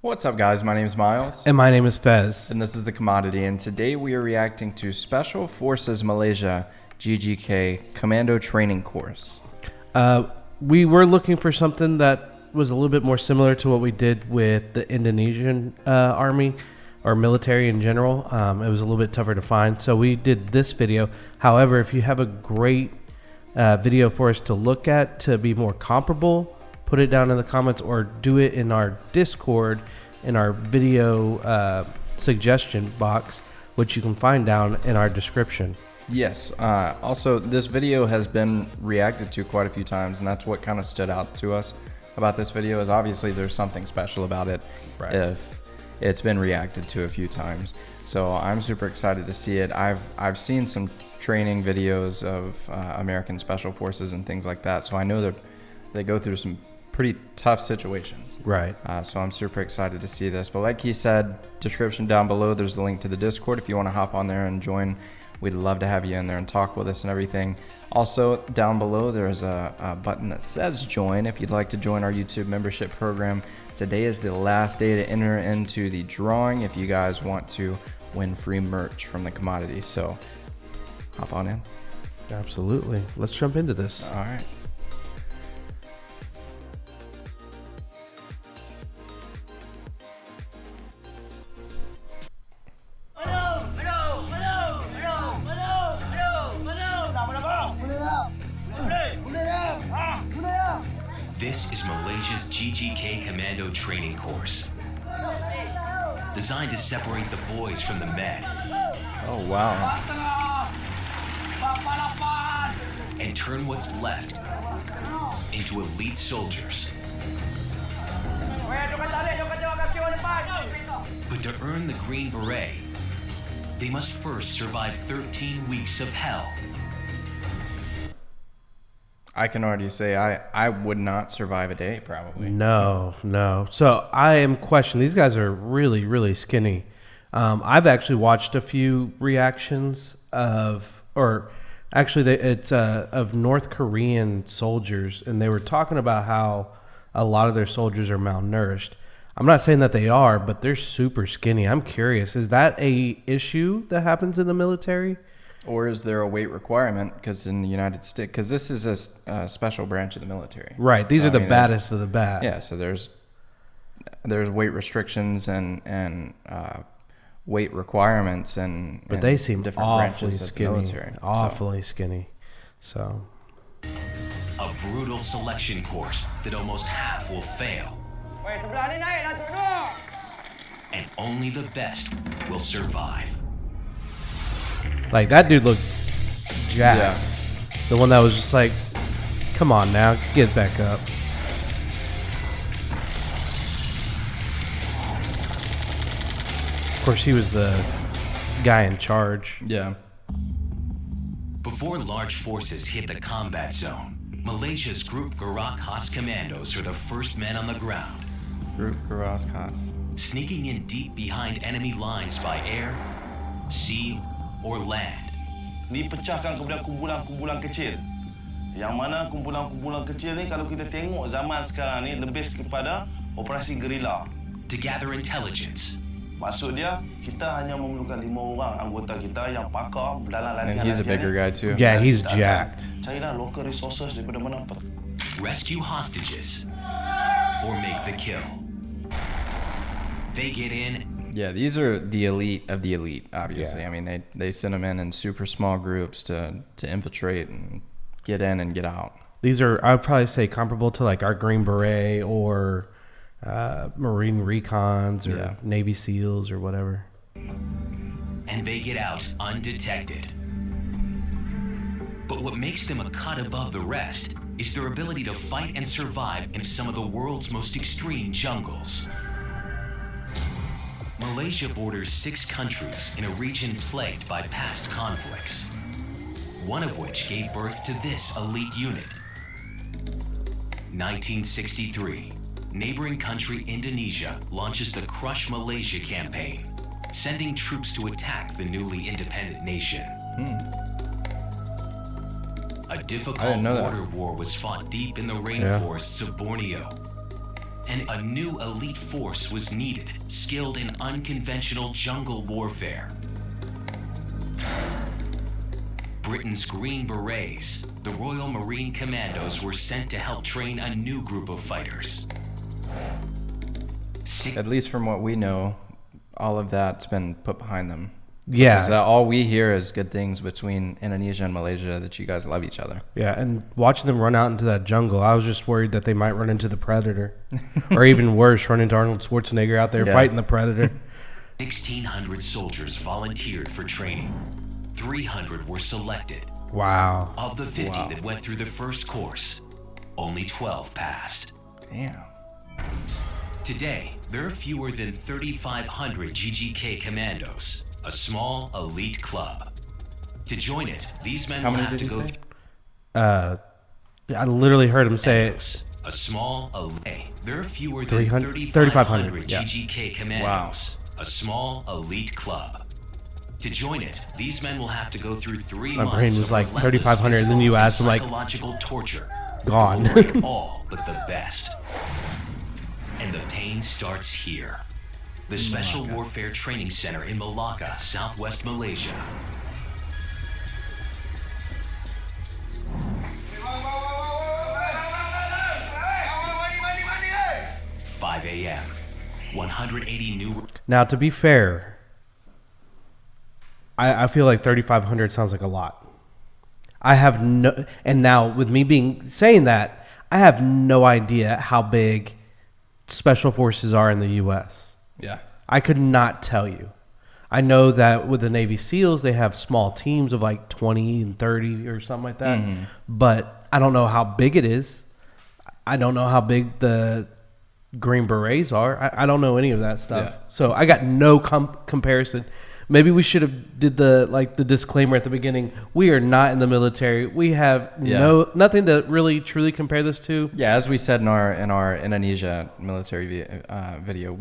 What's up, guys? My name is Miles. And my name is Fez. And this is The Commodity. And today we are reacting to Special Forces Malaysia GGK Commando Training Course. We were looking for something that was a little bit more similar to what we did with the Indonesian army or military in general. It was a little bit tougher to find. So we did this video. However, if you have a great video for us to look at to be more comparable, put it down in the comments or do it in our Discord in our video suggestion box, which you can find down in our description. Yes. Also, this video has been reacted to quite a few times, and that's what kind of stood out to us about this video is obviously there's something special about it if it's been reacted to a few times. So I'm super excited to see it. I've seen some training videos of American Special Forces and things like that, so I know that they go through some pretty tough situations. Right. So I'm super excited to see this. But like he said, description down below, there's the link to the Discord if you want to hop on there and join. We'd love to have you in there and talk with us and everything. Also, down below, there's a button that says join if you'd like to join our YouTube membership program. Today is the last day to enter into the drawing if you guys want to win free merch from the commodity. So hop on in. Absolutely. Let's jump into this. All right. This is Malaysia's GGK Commando Training Course, designed to separate the boys from the men. Oh, wow. And turn what's left into elite soldiers. But to earn the Green Beret, they must first survive 13 weeks of hell. I can already say I would not survive a day, probably. No. So I am questioning. These guys are really, really skinny. I've actually watched a few reactions of North Korean soldiers, and they were talking about how a lot of their soldiers are malnourished. I'm not saying that they are, but they're super skinny. I'm curious, is that a issue that happens in the military? Or is there a weight requirement? Because in the United States, because this is a special branch of the military. Right. These are the baddest of the bad. Yeah. So there's weight restrictions and weight requirements but they seem different awfully branches skinny. Of the military. Awfully skinny. So a brutal selection course that almost half will fail. And only the best will survive. Like, that dude looked jacked. Yeah. The one that was just like, come on now, get back up. Of course, he was the guy in charge. Yeah. Before large forces hit the combat zone, Malaysia's Group Gerak Khas Commandos are the first men on the ground. Group Gerak Khas. Sneaking in deep behind enemy lines by air, sea, or land. Dipecahkan kepada kumpulan-kumpulan kecil. Yang mana kumpulan-kumpulan kecil ni kalau kita tengok zaman sekarang ni lebih kepada operasi gerila. To gather intelligence. Maksud dia, kita hanya memerlukan 5 orang anggota kita yang pakar dalam latihan. And he's a bigger guy too. Yeah, he's jacked. Carilah local resources daripada mana. Rescue hostages or make the kill. They get in. Yeah, these are the elite of the elite, obviously. Yeah. I mean, they send them in super small groups to infiltrate and get in and get out. These are, I would probably say, comparable to like our Green Beret or Marine Recons or Navy SEALs or whatever. And they get out undetected. But what makes them a cut above the rest is their ability to fight and survive in some of the world's most extreme jungles. Malaysia borders 6 countries in a region plagued by past conflicts, one of which gave birth to this elite unit. 1963, neighboring country Indonesia launches the Crush Malaysia campaign, sending troops to attack the newly independent nation. A difficult border war was fought deep in the rainforests of Borneo. and a new elite force was needed, skilled in unconventional jungle warfare. Britain's Green Berets, the Royal Marine Commandos, were sent to help train a new group of fighters. At least from what we know, all of that's been put behind them. Yeah. Because all we hear is good things between Indonesia and Malaysia, that you guys love each other. Yeah, and watching them run out into that jungle, I was just worried that they might run into the Predator. Or even worse, run into Arnold Schwarzenegger out there fighting the Predator. 1,600 soldiers volunteered for training. 300 were selected. Wow. Of the 50 that went through the first course, only 12 passed. Damn. Today, there are fewer than 3,500 GGK commandos, a small elite club. To join it, these men How will many have did to he go. say? I literally heard him say it. A small elite. There are fewer than 300 3,500 yeah. GGK commandos, a small elite club. To join it, these men will have to go through 3 My months brain was of like relentless 3,500, and then you physical asked him, like, psychological torture. gone. They will break all but the best. And the pain starts here. The Special Warfare Training Center in Malacca, southwest Malaysia. 5 a.m. 180 new. Now, to be fair, I feel like 3,500 sounds like a lot. I have no, and now with me saying that, I have no idea how big special forces are in the U.S. Yeah. I could not tell you. I know that with the Navy SEALs, they have small teams of like 20 and 30 or something like that. Mm-hmm. But I don't know how big it is. I don't know how big the Green Berets are. I don't know any of that stuff. Yeah. So I got no comparison. Maybe we should have did the disclaimer at the beginning. We are not in the military. We have nothing to really truly compare this to. Yeah, as we said in our Indonesia military video,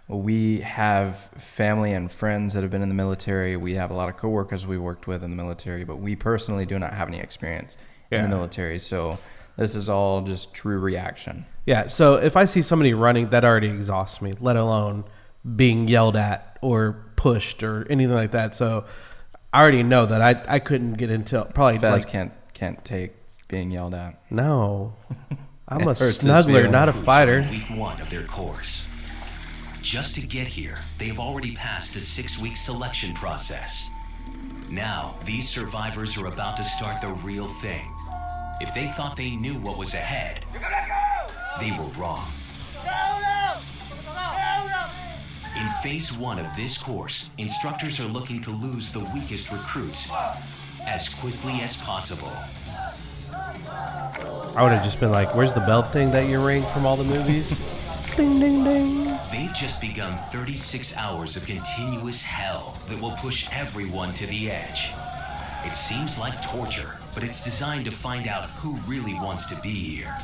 we have family and friends that have been in the military. We have a lot of coworkers we worked with in the military, but we personally do not have any experience in the military. So this is all just true reaction. Yeah, so if I see somebody running, that already exhausts me, let alone being yelled at or pushed or anything like that. So I already know that I couldn't get into probably Fez can't take being yelled at. No. I'm a hurts his snuggler, feelings. not a fighter. Week 1 of their course. Just to get here, they've already passed a 6-week selection process. Now, these survivors are about to start the real thing. If they thought they knew what was ahead, they were wrong. In phase 1 of this course, instructors are looking to lose the weakest recruits as quickly as possible. I would have just been like, where's the belt thing that you ring from all the movies? Ding, ding, ding. They've just begun 36 hours of continuous hell that will push everyone to the edge. It seems like torture, but it's designed to find out who really wants to be here.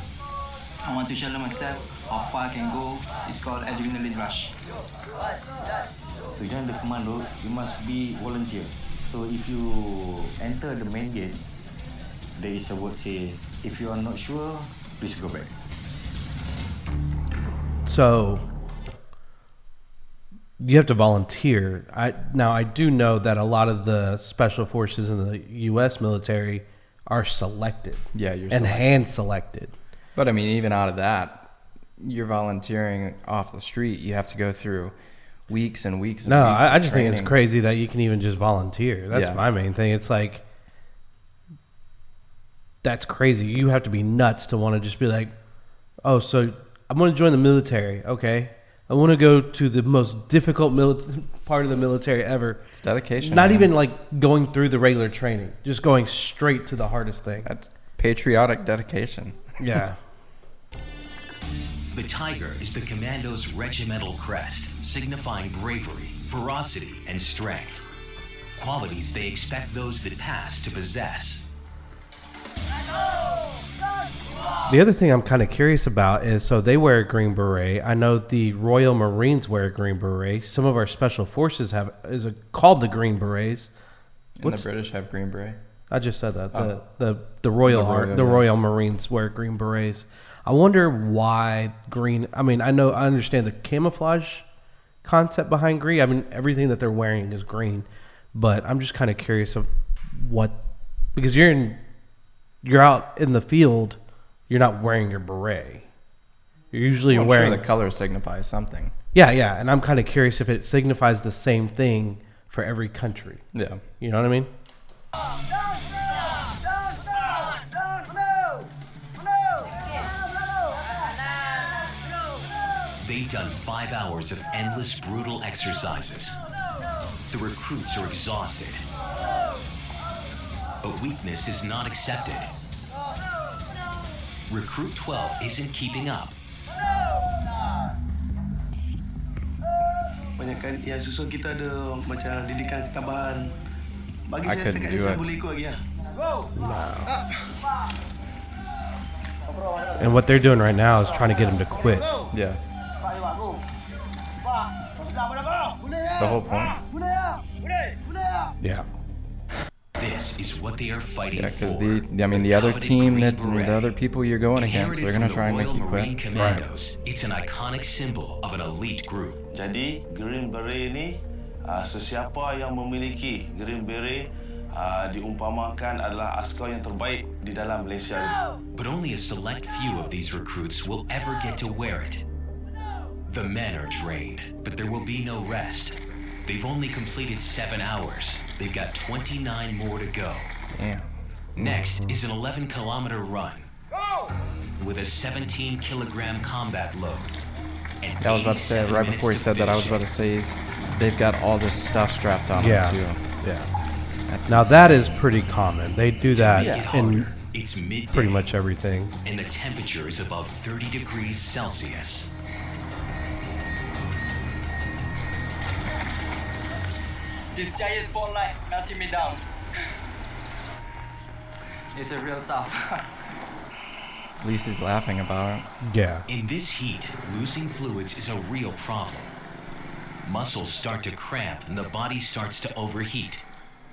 I want to challenge myself how far I can go. It's called adrenaline rush. To join the commando, you must be volunteer. So if you enter the main gate, there is a word say, if you are not sure, please go back. So you have to volunteer. I do know that a lot of the special forces in the U.S. military are selected. Yeah, you're and selected. hand selected. But I mean, even out of that, you're volunteering off the street. You have to go through weeks and weeks and No, weeks I of just think it's training. crazy that you can even just volunteer. That's Yeah. my main thing. It's like, that's crazy. You have to be nuts to want to just be like, oh, so I'm going to join the military. Okay. I want to go to the most difficult part of the military ever. It's dedication. Not man. even like going through the regular training, just going straight to the hardest thing. That's patriotic dedication. Yeah. The tiger is the commando's regimental crest, signifying bravery, ferocity, and strength. Qualities they expect those that pass to possess. The other thing I'm kind of curious about is, so they wear a green beret. I know the Royal Marines wear a green beret. Some of our special forces called the Green Berets. And the British have green beret. I just said that. Oh. The Royal The Royal, the yeah. Royal Marines wear green berets. I wonder why green. I mean, I understand the camouflage concept behind green. I mean, everything that they're wearing is green, but I'm just kind of curious of what, because you're out in the field, you're not wearing your beret. You're usually I'm wearing sure the color signifies something. Yeah, and I'm kind of curious if it signifies the same thing for every country. Yeah. You know what I mean? They've done 5 hours of endless, brutal exercises. The recruits are exhausted. But weakness is not accepted. Recruit 12 isn't keeping up. Banyakkan yang susul kita ada macam didikan tambahan. Bagi I saya couldn't cakap do saya it. boleh ikut lagi ya. And what they're doing right now is trying to get him to quit. Yeah. It's the whole point. Yeah. This is what they are fighting Yeah, because for. the other coveted team, Green that Beret. the other people you're going against, Inherited they're gonna from try and the make you Royal Marine quit. Commandos, it's an iconic symbol of an elite group. Jadi Green Beret ni sesiapa yang memiliki Green Beret diumpamakan adalah askar yang terbaik di dalam Malaysia. But only a select few of these recruits will ever get to wear it. The men are drained, but there will be no rest. They've only completed 7 hours. They've got 29 more to go. Damn. Next is an 11-kilometer run with a 17-kilogram combat load. And I was about to say it 87 right before he minutes said that. I was finish about to say they've got all this stuff strapped on Yeah. them too. Yeah. That's Now insane. that is pretty common. They do that it. Make it in harder. It's midday, pretty much everything. and the temperature is above 30 degrees Celsius. This giant spotlight melting me down. It's a real tough. At least he's laughing about it. Yeah. In this heat, losing fluids is a real problem. Muscles start to cramp and the body starts to overheat.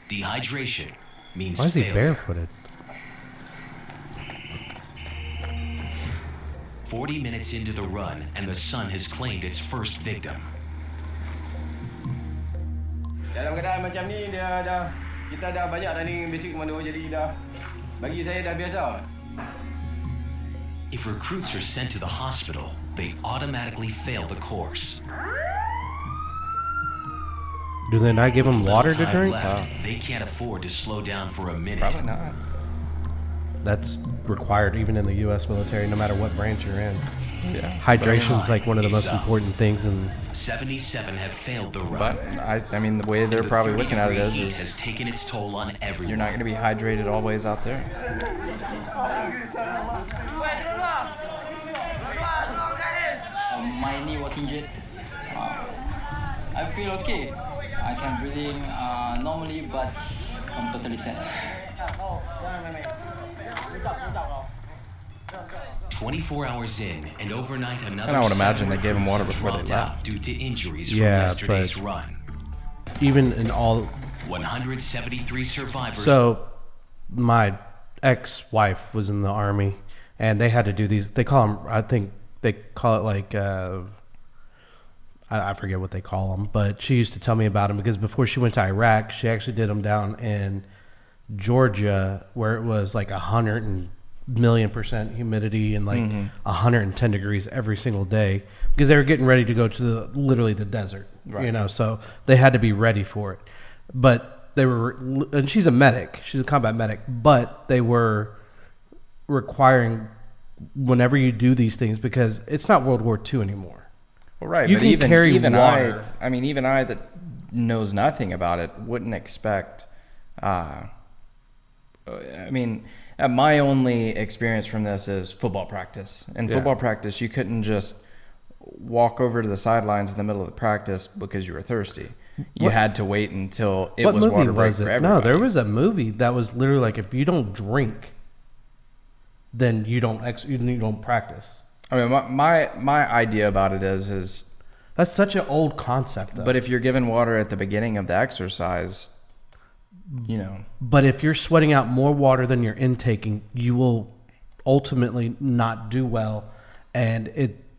Dehydration means Why is he failure. barefooted? 40 minutes into the run, and the sun has claimed its first victim. Dalam keadaan macam ni kita dah banyak running basic commando, jadi bagi saya dah biasa. If recruits are sent to the hospital, they automatically fail the course. Do they not give him water to Little time drink? left, tough. they can't afford to slow down for a minute. Probably not. That's required even in the U.S. military, no matter what branch you're in. Yeah. Hydration's like one of the Is most up. important things. And 77 have failed the run. But I mean, the way they're And the probably 30 looking at it degree heat is has taken its toll on everyone. you're not going to be hydrated always out there. My knee was injured. I feel okay. I can breathe normally, but I'm totally sad. 24 hours in, and overnight another. And I would imagine they seven gave him water recruits before they dropped out left. due to injuries Yeah, from yesterday's but- run. even in all, 173 survivors. so my ex-wife was in the Army, and they had to do these. They call them. I think they call it like. I forget what they call them, but she used to tell me about them because before she went to Iraq, she actually did them down in Georgia, where it was like 100% humidity and like 110 degrees every single day because they were getting ready to go to literally the desert, Right. you know, so they had to be ready for it. But they were, and she's a medic, she's a combat medic, but they were requiring whenever you do these things because it's not World War II anymore. Well, right. You but can carry even water. even I that knows nothing about it wouldn't expect. I mean, my only experience from this is football practice. In Yeah. football practice, you couldn't just walk over to the sidelines in the middle of the practice because you were thirsty. You What- had to wait until it What was movie water break was for it? everybody. No, there was a movie that was literally like if you don't drink, then you don't you don't practice. I mean, my idea about it is, That's such an old concept, though. but if you're given water at the beginning of the exercise, you know, But if you're sweating out more water than you're intaking, you will ultimately not do well, and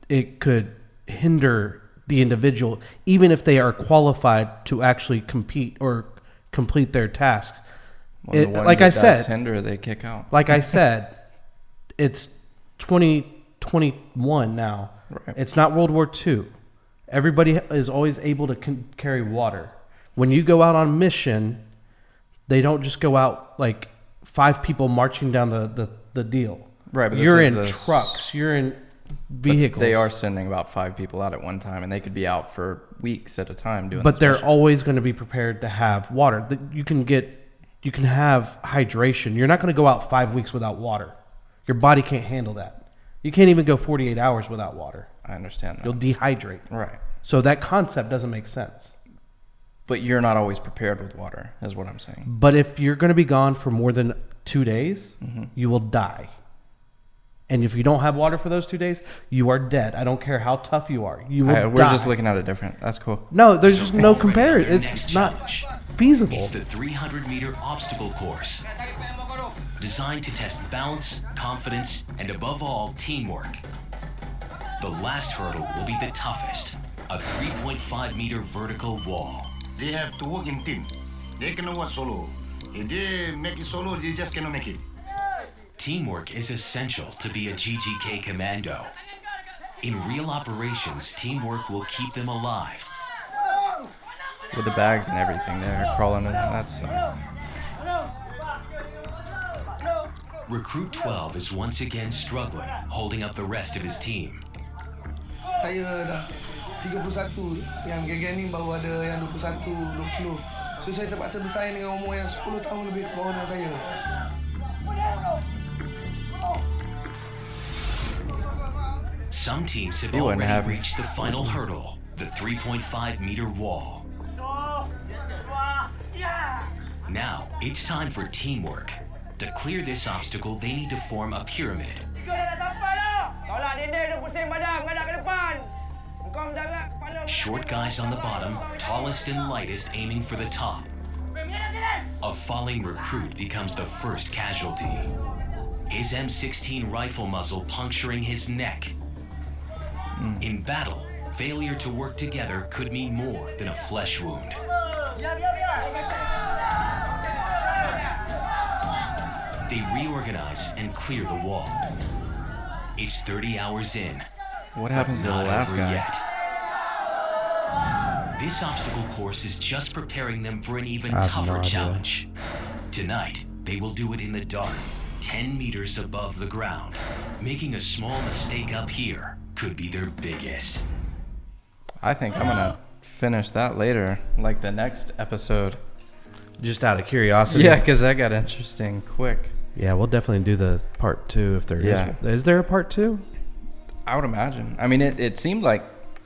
it could hinder the individual, even if they are qualified to actually compete or complete their tasks. Like I said, hinder, they kick out. Like I said, it's 2021 now. Right. It's not World War II. Everybody is always able to carry water. When you go out on mission, they don't just go out like 5 people marching down the deal. Right, but you're in trucks. You're in vehicles. They are sending about 5 people out at one time, and they could be out for weeks at a time doing. But this they're mission. always going to be prepared to have water. You can have hydration. You're not going to go out 5 weeks without water. Your body can't handle that. You can't even go 48 hours without water. I understand that. You'll dehydrate. Right. So that concept doesn't make sense. But you're not always prepared with water, is what I'm saying. But if you're going to be gone for more than 2 days, you will die. And if you don't have water for those 2 days, you are dead. I don't care how tough you are. You will die. We're just looking at it different. That's cool. No, there's just no comparison. It's not feasible. It's the 300-meter obstacle course, designed to test balance, confidence, and above all, teamwork. The last hurdle will be the toughest, a 3.5-meter vertical wall. They have to work in team. They cannot work solo. If they make it solo, they just cannot make it. Teamwork is essential to be a GGK commando. In real operations, teamwork will keep them alive. With the bags and everything, they're crawling with that sucks. Recruit 12 is once again struggling, holding up the rest of his team. Saya dah 31, yang GG ni baru ada yang 21, 20. So saya terpaksa bersaing dengan umur yang 10 tahun lebih bawah dengan saya. Some teams have already reached the final hurdle, the 3.5-meter wall. Now, it's time for teamwork. To clear this obstacle, they need to form a pyramid. Short guys on the bottom, tallest and lightest aiming for the top. A falling recruit becomes the first casualty. His M16 rifle muzzle puncturing his neck. In battle, failure to work together could mean more than a flesh wound. They reorganize and clear the wall. It's 30 hours in. What happens to the last guy? Yet. This obstacle course is just preparing them for an even tougher challenge. Tonight, they will do it in the dark, 10 meters above the ground. Making a small mistake up here could be their biggest. I think I'm gonna finish that later, like the next episode. Just out of curiosity. Yeah, because that got interesting quick. Yeah, we'll definitely do the part 2 if there is. Is there a part 2? I would imagine. I mean, it seemed like,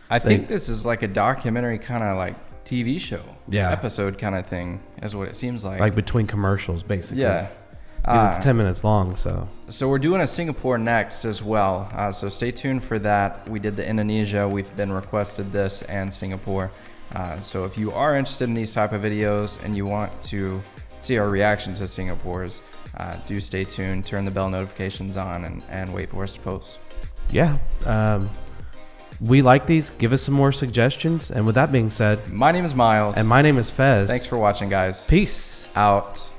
I think this is like a documentary kind of like TV show episode kind of thing is what it seems like. Like between commercials, basically. Yeah. Because it's 10 minutes long, so. So we're doing a Singapore next as well. So stay tuned for that. We did the Indonesia. We've been requested this and Singapore. So if you are interested in these type of videos and you want to see our reaction to Singapore's, do stay tuned, turn the bell notifications on, and wait for us to post. Yeah. We like these. Give us some more suggestions. And with that being said, my name is Miles. And my name is Fez. Thanks for watching, guys. Peace out.